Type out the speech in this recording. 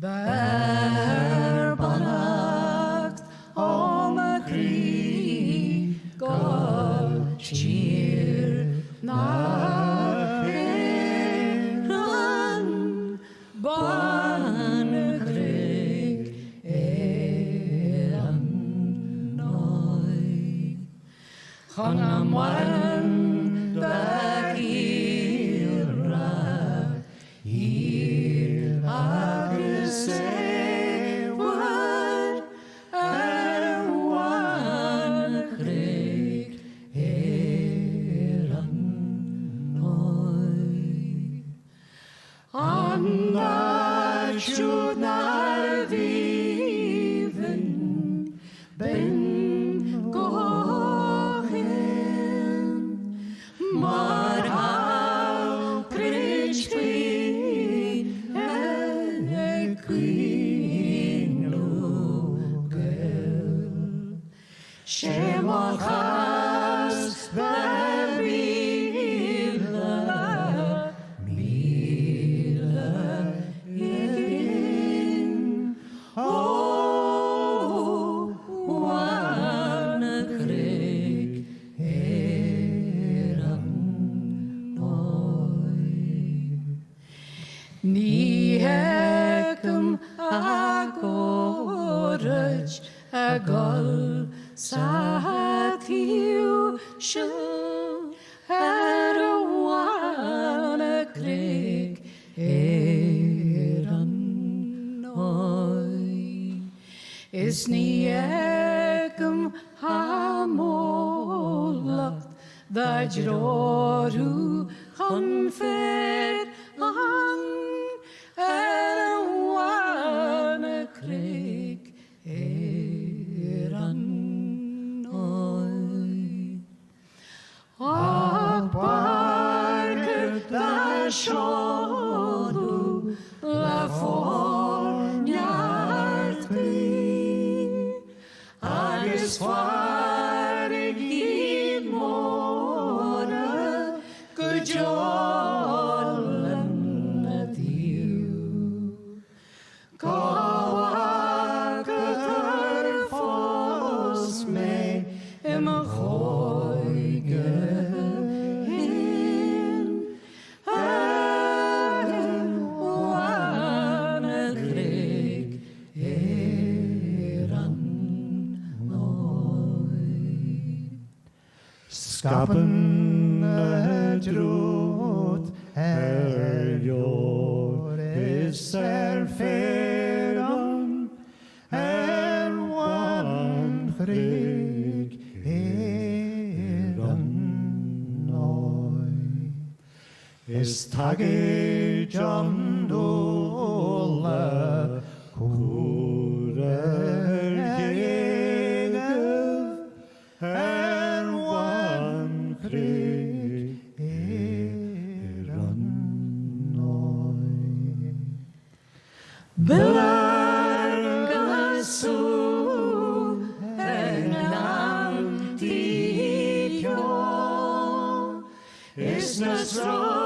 Berbanakt omkring går cheer nach heran barnekrig eran noi Hanam wan bakira hier agsevad wan krig eran noi Anna chudnar viven ben Maar hou pritchwi en queen lugel. Shemachas babila mila in. Oh, one krig Ni hekum agoraj agol satiu shul arawana krig eran noi Is ni hekum hamolat dajroru hanfer Arawana krig eran noi Akbarket da shodu la fornjartri Agus farig I mora Gujolen Skapen drot jord is feron wan krig eran noi Is tage John dola kurer jegev wan krig eran noi Belangasu enam tityo Is nasro